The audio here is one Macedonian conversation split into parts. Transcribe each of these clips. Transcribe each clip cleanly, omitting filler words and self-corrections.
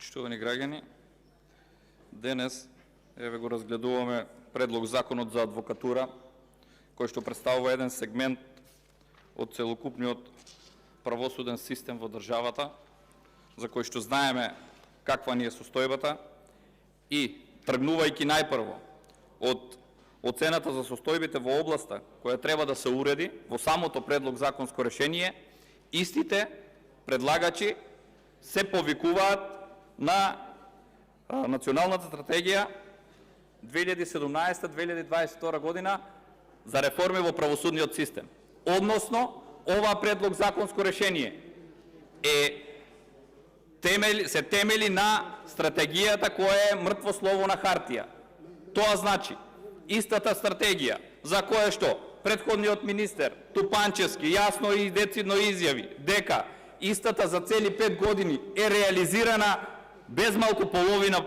Почитувани граѓани, денес го разгледуваме предлог законот за адвокатура, кој што представува еден сегмент од целокупниот правосуден систем во државата, за кој што знаеме каква ни е состојбата и тргнувајќи најпрво од оцената за состојбите во областа која треба да се уреди во самото предлог законско решение, истите предлагачи се повикуваат на Националната стратегија 2017-2022 година за реформи во правосудниот систем. Односно, ова предлог законско решение се темели на стратегијата која е мртво слово на хартија. Тоа значи, истата стратегија за која што претходниот министер Тупанчевски јасно и децидно изјави дека истата за цели 5 години е реализирана без малку половина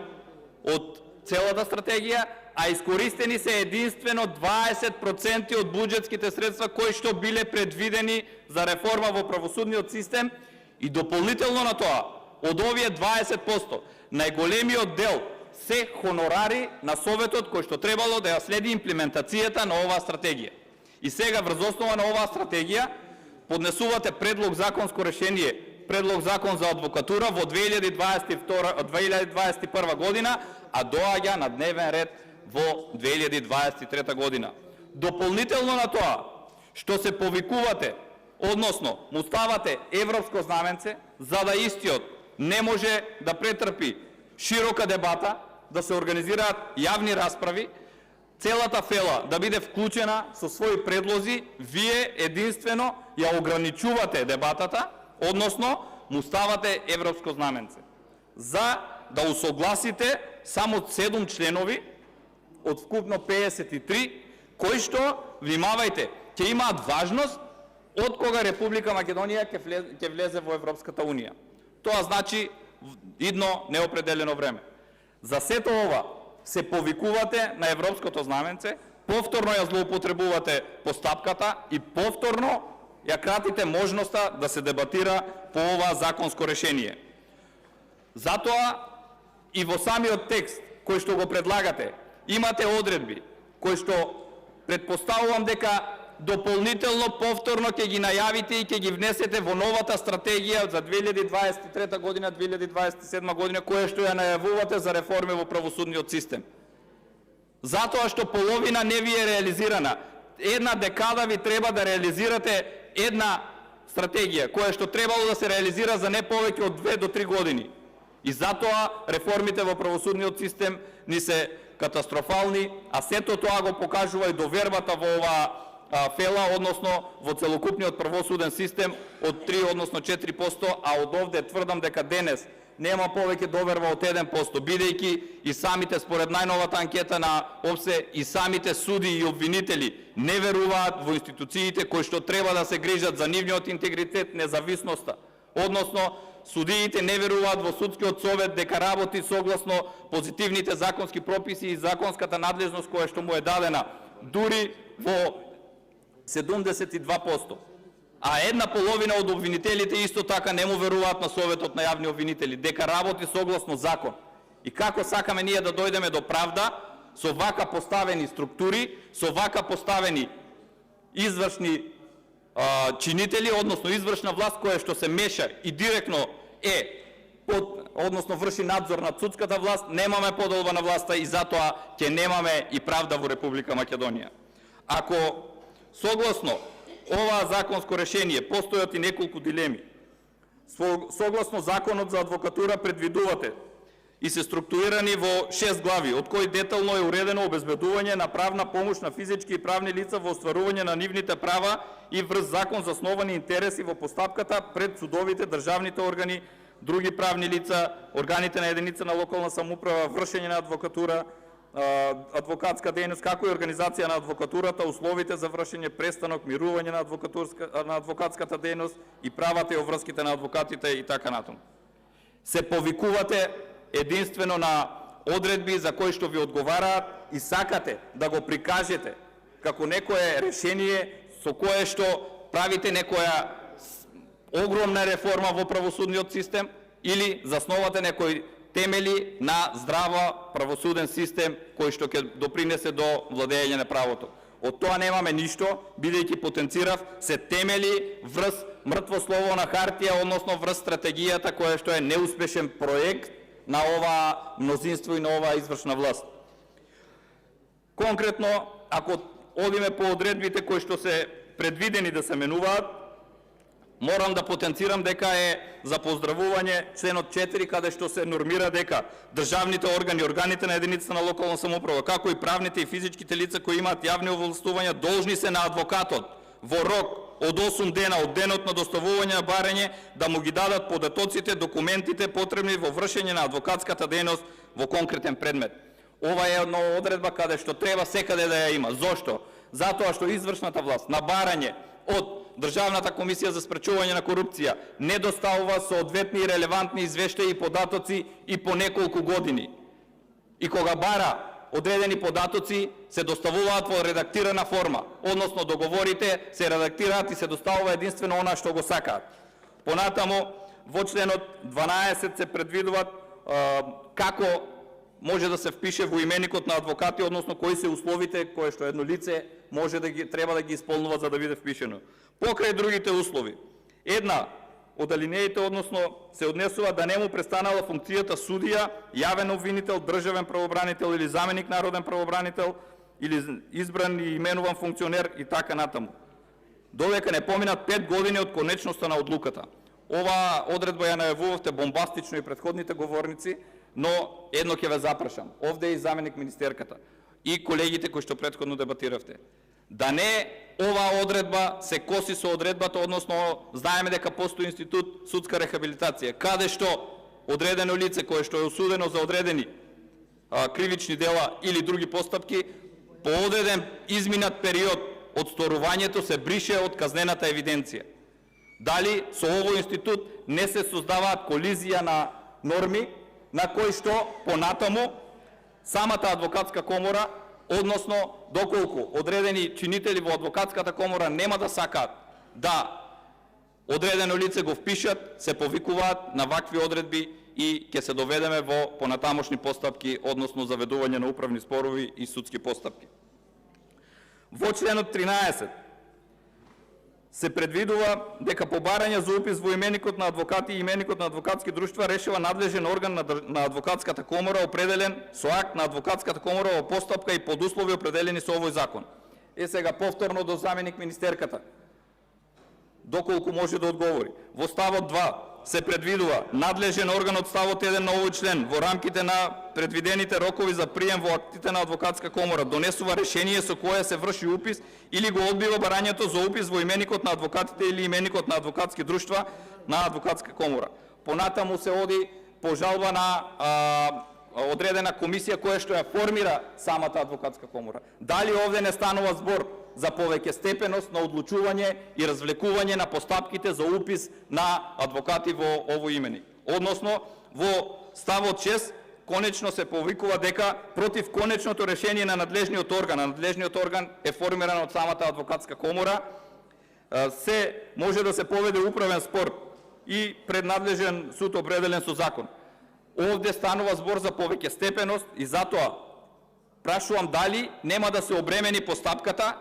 од целата стратегија, а искористени се единствено 20% од буџетските средства кои што биле предвидени за реформа во правосудниот систем и дополнително на тоа, од овие 20%, најголемиот дел се хонорари на Советот кој што требало да ја следи имплементацијата на оваа стратегија. И сега врз основа на оваа стратегија поднесувате предлог законско решение, предлог закон за адвокатура во 2021 година, а доаѓа на дневен ред во 2023 година. Дополнително на тоа, што се повикувате, односно му ставате европско знаменце, за да истиот не може да претрпи широка дебата, да се организираат јавни расправи, целата фела да биде вклучена со своји предлози, вие единствено ја ограничувате дебатата, односно му ставате европско знаменце, за да усогласите само 7 членови од вкупно 53, кои што, внимавајте, ќе имаат важност од кога Република Македонија ќе влезе во Европската унија. Тоа значи идно неопределено време. За сето ова се повикувате на европското знаменце, повторно ја злоупотребувате постапката и повторно ја кратите можноста да се дебатира по ова законско решение. Затоа и во самиот текст кој што го предлагате имате одредби кои што предпоставувам дека дополнително повторно ќе ги најавите и ќе ги внесете во новата стратегија за 2023 година, 2027 година, која што ја најавувате за реформи во правосудниот систем. Затоа што половина не ви е реализирана. Една декада ви треба да реализирате една стратегија, која што требало да се реализира за не повеќе од 2 до 3 години. И затоа реформите во правосудниот систем ни се катастрофални, а сето тоа го покажува и довербата во оваа фела, односно во целокупниот правосуден систем од 3, односно 4%, а од овде тврдам дека денес нема повеќе доверба од 1%, бидејќи и самите, според најновата анкета на ОПСЕ, и самите суди и обвинители не веруваат во институциите кои што треба да се грижат за нивниот интегритет, независноста. Односно, судиите не веруваат во судскиот совет дека работи согласно позитивните законски прописи и законската надлежност која што му е дадена, дури во 72%. А една половина од обвинителите исто така не му веруваат на Советот на јавни обвинители, дека работи согласно закон. И како сакаме ние да дојдеме до правда со вака поставени структури, со вака поставени извршни чинители, односно извршна власт која што се меша и директно односно врши надзор над судската власт, немаме поделба на власта и затоа ќе немаме и правда во Република Македонија. Ако согласно оваа законско решение постојат и неколку дилеми. Согласно законот за адвокатура предвидувате и се структурирани во 6 глави, од кои детално е уредено обезбедување на правна помош на физички и правни лица во остварување на нивните права и врз закон засновани интереси во постапката пред судовите, државните органи, други правни лица, органите на единица на локална самоуправа, вршење на адвокатура, адвокатска дејност, како и организација на адвокатурата, условите за вршење, престанок, мирување на адвокатската дејност и правата и обврските на адвокатите и така натаму. Се повикувате единствено на одредби за кои што ви одговараат и сакате да го прикажете како некое решение со кое што правите некоја огромна реформа во правосудниот систем или засновате некој темели на здрава правосуден систем кој што ќе допринесе до владење на правото. Од тоа немаме ништо, бидејќи потенцирав се темели врз мртво слово на хартија, односно врз стратегијата која што е неуспешен проект на ова мнозинство и на оваа извршна власт. Конкретно, ако одиме по одредбите кои што се предвидени да се менуваат, морам да потенцирам дека е за поздравување членот 4, каде што се нормира дека државните органи, органите на единицата на локална самоуправа, како и правните и физичките лица кои имаат јавни овластувања, должни се на адвокатот во рок од 8 дена од денот на доставување на барање да му ги дадат податоците, документите потребни во вршење на адвокатската дејност во конкретен предмет. Ова е една одредба каде што треба секаде да ја има. Зошто? Затоа што извршната власт на барање од Државната комисија за спречување на корупција не доставува соодветни и релевантни извештаи и податоци и по неколку години. И кога бара одредени податоци, се доставуваат во редактирана форма, односно договорите се редактираат и се доставува единствено она што го сакаат. Понатаму, во членот 12 се предвидуваат како може да се впише во именикот на адвокати, односно кои се условите кои што едно лице може да треба да ги исполнува за да биде впишено. Покрај другите услови, една од алинеите, односно се однесува да не му престанала функцијата судија, јавен обвинител, државен правобранител или заменик народен правобранител или избран и именуван функционер и така натаму, додека не поминат 5 години од конечноста на одлуката. Ова одредба ја најавувавте бомбастично и претходните говорници, но едно ќе ве запрашам. Овде е и заменик министерката и колегите кои што претходно дебатиравте. Да не оваа одредба се коси со одредбата, односно знаеме дека постои институт судска рехабилитација, каде што одредено лице кое што е осудено за одредени кривични дела или други постапки, по одреден изминат период од сторувањето се брише од казнената евиденција. Дали со овој институт не се создаваат колизија на норми на кои што понатаму самата адвокатска комора, односно доколку одредени чинители во адвокатската комора нема да сакаат да одредено лице го впишат, се повикуваат на вакви одредби и ќе се доведеме во понатамошни постапки, односно заведување на управни спорови и судски постапки. Во членот 13 се предвидува дека по барање за упис во именикот на адвокати и именикот на адвокатски друштва решава надлежен орган на адвокатската комора, определен со акт на адвокатската комора во постапка и под услови определени со овој закон. Сега повторно до заменик министерката, доколку може да одговори. Во ставот 2 се предвидува надлежен орган од ставот 1 на овој член во рамките на предвидените рокови за прием во актите на адвокатска комора донесува решение со кое се врши упис или го одбива барањето за упис во именикот на адвокатите или именикот на адвокатски друштва на адвокатска комора. Понатаму се оди по жалба на одредена комисија која што ја формира самата адвокатска комора. Дали овде не станува збор за повеќе степеност на одлучување и развлекување на постапките за упис на адвокати во овој именик? Односно, во ставот 6 конечно се повикува дека против конечното решение на надлежниот орган, а надлежниот орган е формиран од самата адвокатска комора, се може да се поведе управен спор и пред надлежен суд определен со закон. Овде станува збор за повеќе степеност и затоа прашувам дали нема да се обремени постапката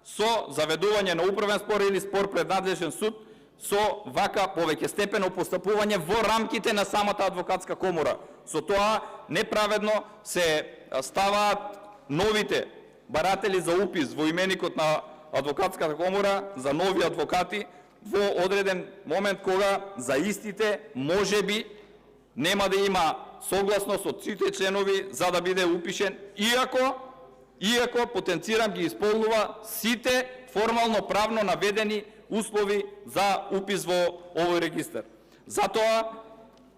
со заведување на управен спор или спор пред надлежен суд со вака повеќе степено постапување во рамките на самата адвокатска комора. Со тоа неправедно се ставаат новите баратели за упис во именикот на адвокатската комора за нови адвокати во одреден момент кога за истите можеби нема да има согласност од сите членови за да биде упишен, иако потенцирам ги исполнува сите формално правно наведени услови за упис во овој регистар. Затоа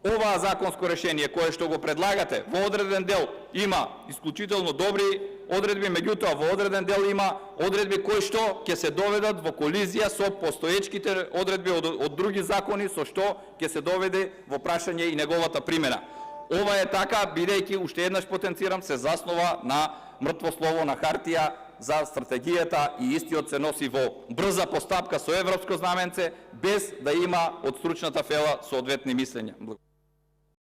оваа законско решение кое што го предлагате во одреден дел има исклучително добри одредби, меѓутоа во одреден дел има одредби кои што ќе се доведат во колизија со постоечките одредби од други закони, со што ќе се доведе во прашање и неговата примена. Ова е така бидејќи уште еднаш потенцирам се заснова на мртво слово на хартија за стратегијата и истиот се носи во брза постапка со европско знаменце без да има од стручната фела соодветни мислења.